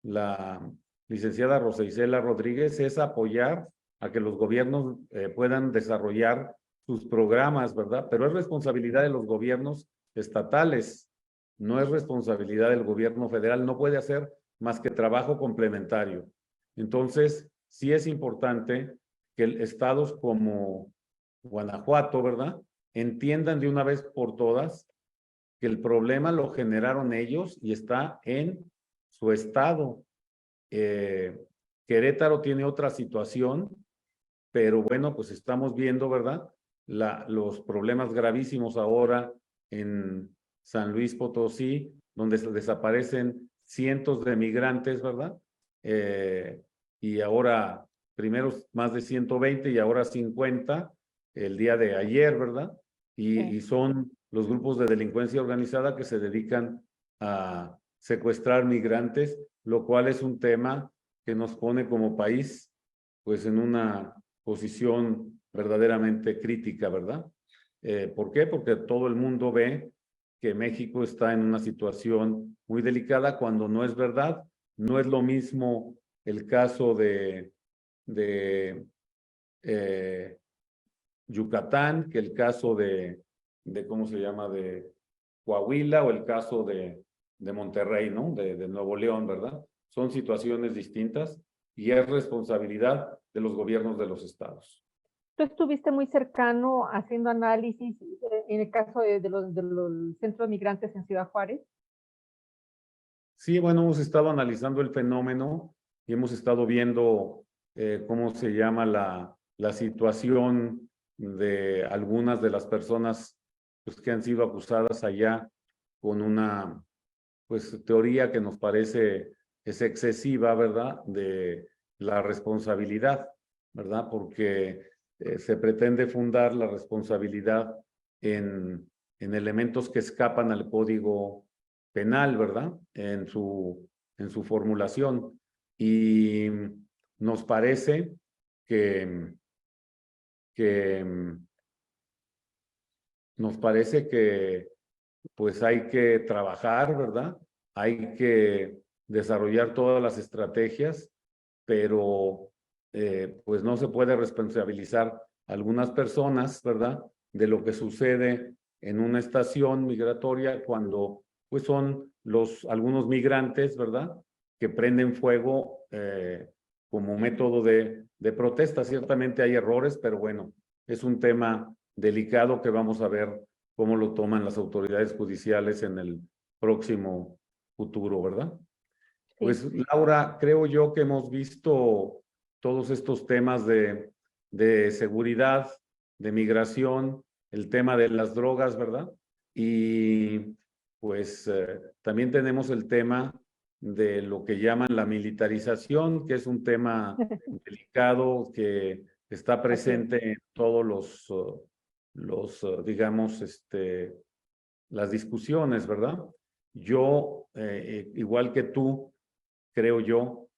la licenciada Rosa Isela Rodríguez es apoyar a que los gobiernos puedan desarrollar sus programas, ¿verdad? Pero es responsabilidad de los gobiernos estatales, no es responsabilidad del gobierno federal, no puede hacer más que trabajo complementario. Entonces, sí es importante que estados como Guanajuato, ¿verdad?, entiendan de una vez por todas que el problema lo generaron ellos y está en su estado. Querétaro tiene otra situación, pero bueno, pues estamos viendo, ¿verdad?, los problemas gravísimos ahora en San Luis Potosí, donde se desaparecen cientos de migrantes, ¿verdad? Y ahora, primero más de 120 y ahora 50 el día de ayer, ¿verdad? Y son los grupos de delincuencia organizada que se dedican a secuestrar migrantes, lo cual es un tema que nos pone como país, pues en una posición verdaderamente crítica, ¿verdad? ¿Por qué? Porque todo el mundo ve que México está en una situación muy delicada cuando no es verdad. No es lo mismo el caso de Yucatán que el caso ¿cómo se llama?, de Coahuila, o el caso de Monterrey, ¿no? De Nuevo León, ¿verdad? Son situaciones distintas y es responsabilidad de los gobiernos de los estados. Tú estuviste muy cercano haciendo análisis en el caso de los centros migrantes en Ciudad Juárez. Sí, bueno, hemos estado analizando el fenómeno y hemos estado viendo cómo se llama la situación de algunas de las personas pues, que han sido acusadas allá, con una pues teoría que nos parece es excesiva, ¿verdad?, de la responsabilidad, ¿verdad? Porque se pretende fundar la responsabilidad en elementos que escapan al Código Penal, ¿verdad?, en su formulación. Y nos parece que pues hay que trabajar, ¿verdad? Hay que desarrollar todas las estrategias, pero pues no se puede responsabilizar a algunas personas, ¿verdad?, de lo que sucede en una estación migratoria cuando pues son algunos migrantes, ¿verdad?, que prenden fuego como método de protesta. Ciertamente hay errores, pero bueno, es un tema delicado que vamos a ver cómo lo toman las autoridades judiciales en el próximo futuro, ¿verdad? Sí. Pues, Laura, creo yo que hemos visto todos estos temas de seguridad, de migración, el tema de las drogas, ¿verdad? Y pues también tenemos el tema de lo que llaman la militarización, que es un tema delicado que está presente en todos digamos, las discusiones, ¿verdad? Yo, igual que tú, creo yo,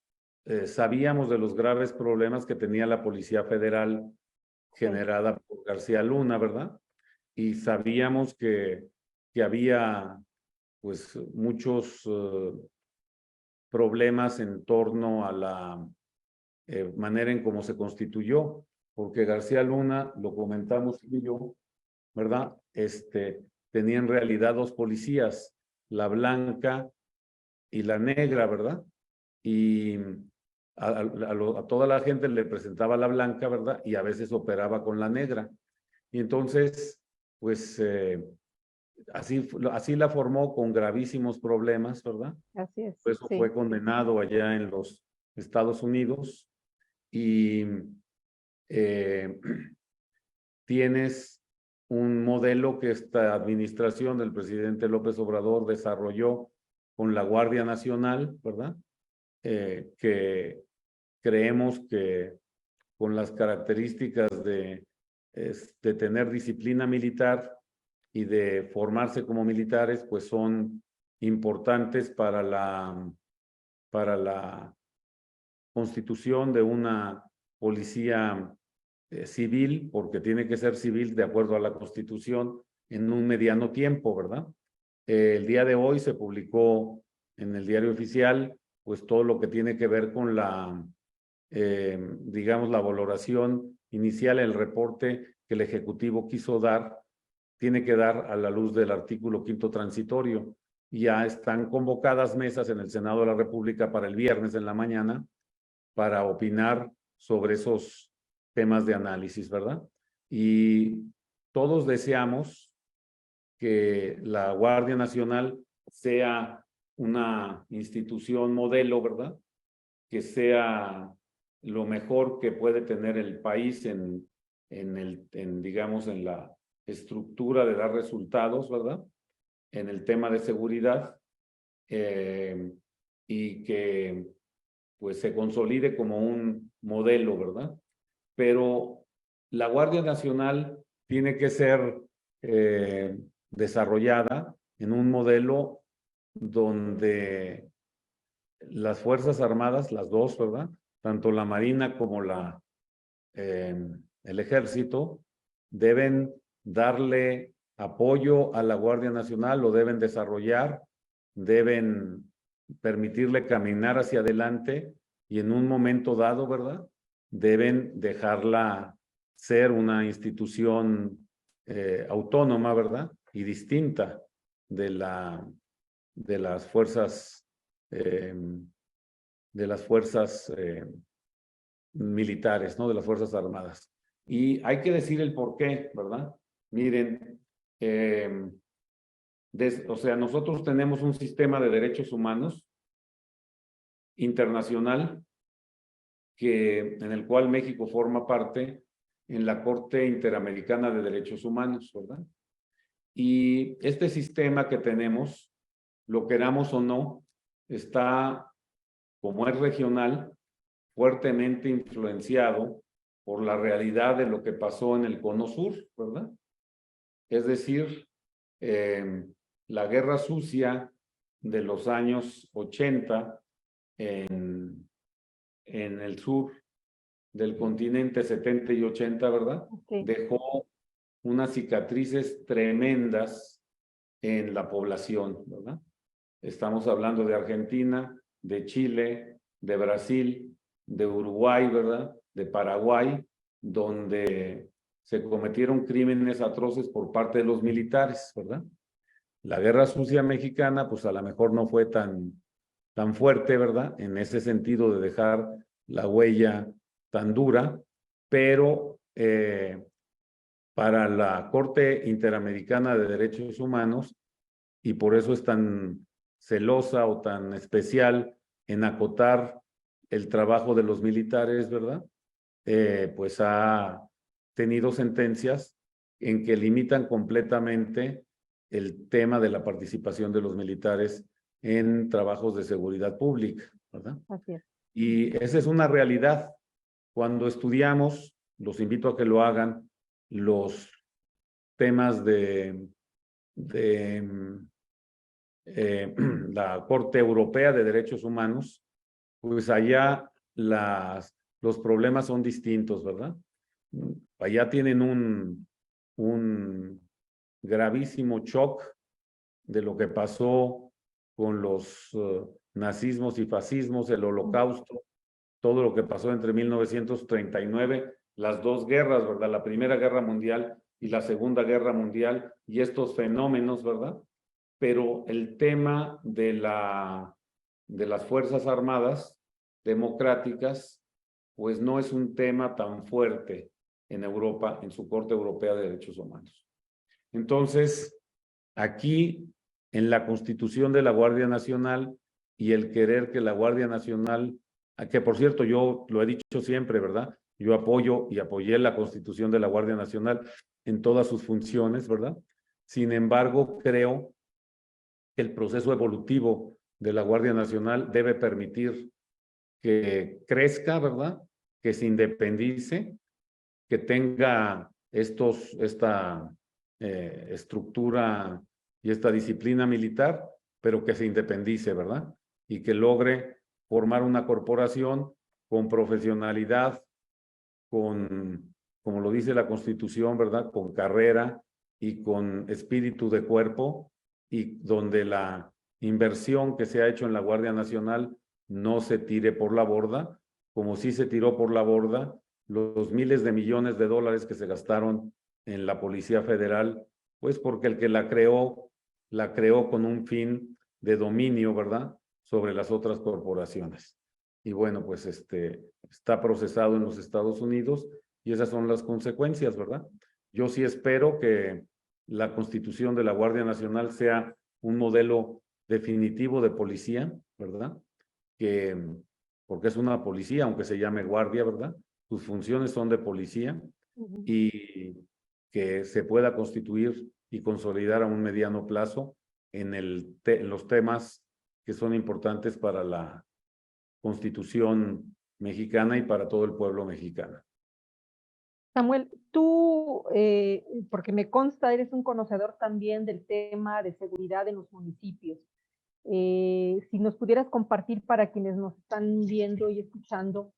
sabíamos de los graves problemas que tenía la Policía Federal generada por García Luna, ¿verdad? Y sabíamos que había pues muchos problemas en torno a la manera en cómo se constituyó, porque García Luna, lo comentamos tú y yo, ¿verdad? Tenía en realidad dos policías, la blanca y la negra, ¿verdad? Y a toda la gente le presentaba la blanca, ¿verdad? Y a veces operaba con la negra. Y entonces, pues así la formó con gravísimos problemas, ¿verdad? Así es. Por eso Sí. fue condenado allá en los Estados Unidos. Y tienes un modelo que esta administración del presidente López Obrador desarrolló con la Guardia Nacional, ¿verdad? Que creemos que con las características de tener disciplina militar y de formarse como militares, pues son importantes para la constitución de una policía civil, porque tiene que ser civil de acuerdo a la Constitución en un mediano tiempo, ¿verdad? El día de hoy se publicó en el Diario Oficial, pues todo lo que tiene que ver con digamos, la valoración inicial, el reporte que el Ejecutivo quiso dar, tiene que dar a la luz del artículo 5º transitorio. Ya están convocadas mesas en el Senado de la República para el viernes en la mañana para opinar sobre esos temas de análisis, ¿verdad? Y todos deseamos que la Guardia Nacional sea una institución modelo, ¿verdad? Que sea lo mejor que puede tener el país digamos, en la estructura de dar resultados, ¿verdad? En el tema de seguridad, y que pues se consolide como un modelo, ¿verdad? Pero la Guardia Nacional tiene que ser desarrollada en un modelo donde las Fuerzas Armadas, las dos, ¿verdad? Tanto la Marina como el Ejército, deben darle apoyo a la Guardia Nacional, lo deben desarrollar, deben permitirle caminar hacia adelante y en un momento dado, ¿verdad? Deben dejarla ser una institución autónoma, ¿verdad? Y distinta de las fuerzas militares, ¿no? De las Fuerzas Armadas. Y hay que decir el por qué, ¿verdad? Miren, o sea, nosotros tenemos un sistema de derechos humanos internacional en el cual México forma parte en la Corte Interamericana de Derechos Humanos, ¿verdad? Y este sistema que tenemos, lo queramos o no, está, como es regional, fuertemente influenciado por la realidad de lo que pasó en el Cono Sur, ¿verdad? Es decir, la guerra sucia de los años 80 en el sur del continente, 70 y 80, ¿verdad? Okay. Dejó unas cicatrices tremendas en la población, ¿verdad? Estamos hablando de Argentina, de Chile, de Brasil, de Uruguay, ¿verdad? De Paraguay, donde se cometieron crímenes atroces por parte de los militares, ¿verdad? La guerra sucia mexicana, pues a lo mejor no fue tan fuerte, ¿verdad? En ese sentido de dejar la huella tan dura, pero para la Corte Interamericana de Derechos Humanos, y por eso es tan celosa o tan especial en acotar el trabajo de los militares, ¿verdad? Pues ha tenido sentencias en que limitan completamente el tema de la participación de los militares en trabajos de seguridad pública, ¿verdad? Así es. Y esa es una realidad. Cuando estudiamos, los invito a que lo hagan, los temas de la Corte Europea de Derechos Humanos, pues allá los problemas son distintos, ¿verdad? Allá tienen un gravísimo shock de lo que pasó con los nazismos y fascismos, el Holocausto, todo lo que pasó entre 1939, las dos guerras, ¿verdad? La Primera Guerra Mundial y la Segunda Guerra Mundial, y estos fenómenos, ¿verdad? Pero el tema de las Fuerzas Armadas democráticas, pues no es un tema tan fuerte en Europa, en su Corte Europea de Derechos Humanos. Entonces, aquí, en la Constitución de la Guardia Nacional y el querer que la Guardia Nacional, que por cierto yo lo he dicho siempre, ¿verdad? Yo apoyo y apoyé la Constitución de la Guardia Nacional en todas sus funciones, ¿verdad? Sin embargo, creo que el proceso evolutivo de la Guardia Nacional debe permitir que crezca, ¿verdad? Que se independice, que tenga esta estructura y esta disciplina militar, pero que se independice, ¿verdad? Y que logre formar una corporación con profesionalidad, como lo dice la Constitución, ¿verdad? Con carrera y con espíritu de cuerpo, y donde la inversión que se ha hecho en la Guardia Nacional no se tire por la borda, como sí se tiró por la borda los miles de millones de dólares que se gastaron en la Policía Federal, pues porque el que la creó con un fin de dominio, ¿verdad?, sobre las otras corporaciones. Y bueno, pues está procesado en los Estados Unidos y esas son las consecuencias, ¿verdad? Yo sí espero que la Constitución de la Guardia Nacional sea un modelo definitivo de policía, ¿verdad? Porque es una policía, aunque se llame guardia, ¿verdad? Sus funciones son de policía y que se pueda constituir y consolidar a un mediano plazo en los temas que son importantes para la Constitución mexicana y para todo el pueblo mexicano. Samuel, tú, porque me consta, eres un conocedor también del tema de seguridad en los municipios. Si nos pudieras compartir para quienes nos están viendo y escuchando,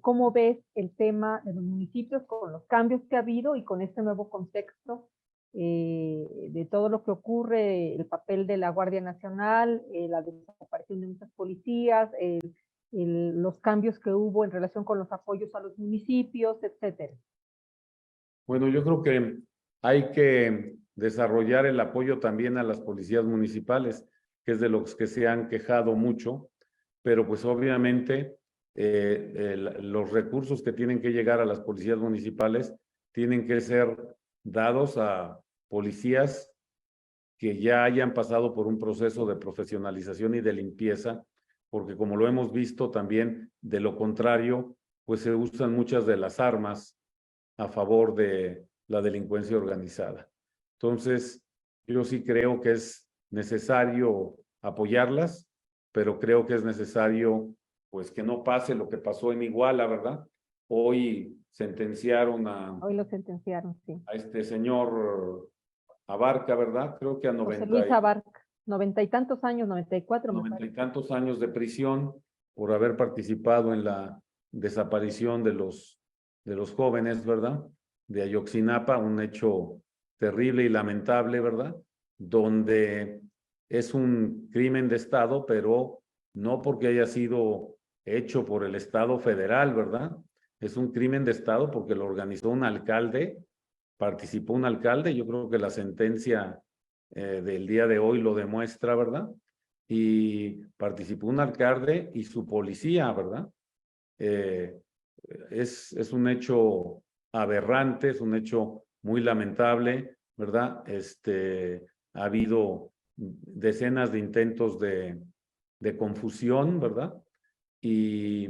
¿cómo ves el tema de los municipios con los cambios que ha habido y con este nuevo contexto de todo lo que ocurre, el papel de la Guardia Nacional, la desaparición de muchas policías, los cambios que hubo en relación con los apoyos a los municipios, etcétera? Bueno, yo creo que hay que desarrollar el apoyo también a las policías municipales, que es de los que se han quejado mucho, pero pues obviamente los recursos que tienen que llegar a las policías municipales tienen que ser dados a policías que ya hayan pasado por un proceso de profesionalización y de limpieza, porque como lo hemos visto también, de lo contrario, pues se usan muchas de las armas a favor de la delincuencia organizada. Entonces, yo sí creo que es necesario apoyarlas, pero creo que es necesario, pues, que no pase lo que pasó en Iguala, ¿verdad? Hoy sentenciaron Hoy lo sentenciaron, sí. a este señor Abarca, ¿verdad? Creo que a José Luis Abarca, 90 y tantos años, 94. 90 y tantos años de prisión por haber participado en la desaparición de los jóvenes, ¿verdad? De Ayotzinapa, un hecho terrible y lamentable, ¿verdad? Donde es un crimen de Estado, pero no porque haya sido hecho por el Estado federal, ¿verdad? Es un crimen de Estado porque lo organizó un alcalde, participó un alcalde. Yo creo que la sentencia del día de hoy lo demuestra, ¿verdad? Y participó un alcalde y su policía, ¿verdad? Es un hecho aberrante, es un hecho muy lamentable, ¿verdad? Ha habido decenas de intentos de confusión, ¿verdad? Y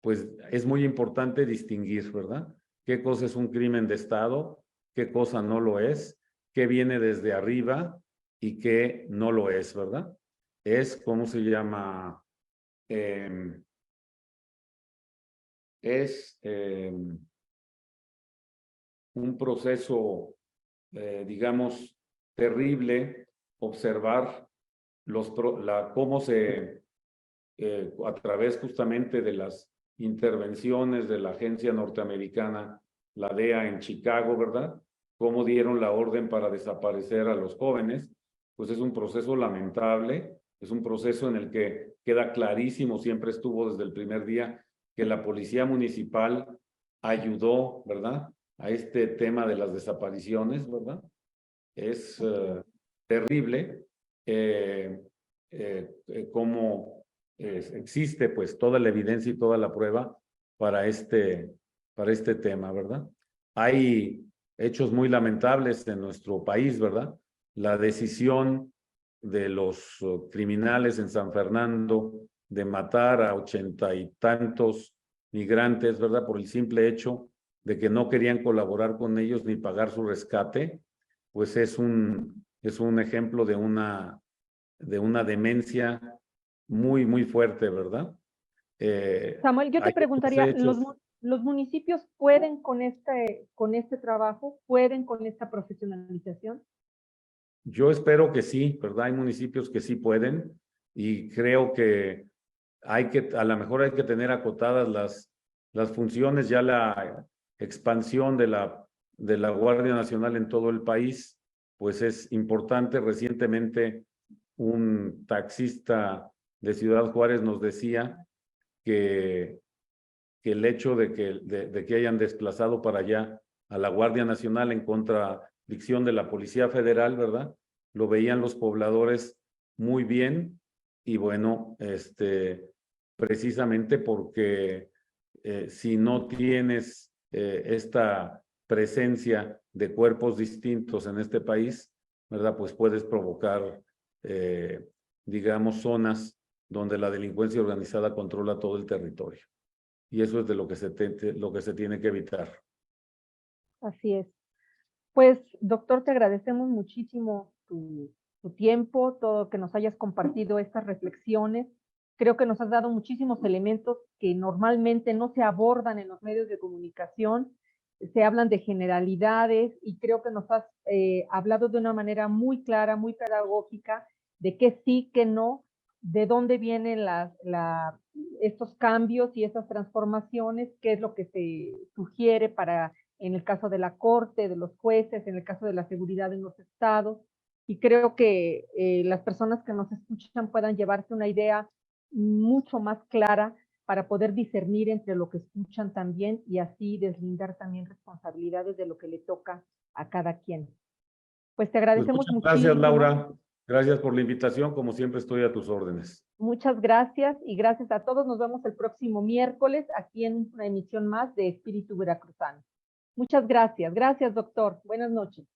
pues es muy importante distinguir, ¿verdad? ¿Qué cosa es un crimen de Estado? ¿Qué cosa no lo es? qué viene desde arriba y qué no lo es, ¿verdad? Es, ¿cómo se llama? Es un proceso, digamos, terrible observar cómo se, a través justamente de las intervenciones de la agencia norteamericana, la DEA en Chicago, ¿verdad? Cómo dieron la orden para desaparecer a los jóvenes. Pues es un proceso lamentable, es un proceso en el que queda clarísimo, siempre estuvo desde el primer día, que la policía municipal ayudó, ¿verdad?, a este tema de las desapariciones, ¿verdad? Es terrible cómo existe pues toda la evidencia y toda la prueba para este tema, ¿verdad? Hay hechos muy lamentables en nuestro país, ¿verdad? La decisión de los criminales en San Fernando de matar a 80 y tantos migrantes, ¿verdad? Por el simple hecho de que no querían colaborar con ellos ni pagar su rescate, pues es un ejemplo de una demencia muy, muy fuerte, ¿verdad? Samuel, yo te Hay otros preguntaría, hechos. ¿los municipios pueden con este trabajo, pueden con esta profesionalización? Yo espero que sí, ¿verdad? Hay municipios que sí pueden y creo que a lo mejor hay que tener acotadas las funciones, ya la expansión de la Guardia Nacional en todo el país, pues es importante. Recientemente un taxista de Ciudad Juárez nos decía que el hecho de que hayan desplazado para allá a la Guardia Nacional en contradicción de la Policía Federal, ¿verdad? Lo veían los pobladores muy bien y bueno, precisamente porque si no tienes esta presencia de cuerpos distintos en este país, ¿verdad? Pues puedes provocar, digamos, zonas donde la delincuencia organizada controla todo el territorio. Y eso es de lo que se tiene que evitar. Así es. Pues, doctor, te agradecemos muchísimo tu tiempo, todo que nos hayas compartido estas reflexiones. Creo que nos has dado muchísimos elementos que normalmente no se abordan en los medios de comunicación. Se hablan de generalidades y creo que nos has hablado de una manera muy clara, muy pedagógica, de qué sí, qué no, de dónde vienen estos cambios y estas transformaciones, qué es lo que se sugiere para en el caso de la Corte, de los jueces, en el caso de la seguridad en los estados. Y creo que las personas que nos escuchan puedan llevarse una idea mucho más clara para poder discernir entre lo que escuchan también y así deslindar también responsabilidades de lo que le toca a cada quien. Pues te Pues agradecemos muchas gracias, muchísimo. Laura. Gracias por la invitación. Como siempre, estoy a tus órdenes. Muchas gracias y gracias a todos. Nos vemos el próximo miércoles aquí en una emisión más de Espíritu Veracruzano. Muchas gracias. Gracias, doctor. Buenas noches.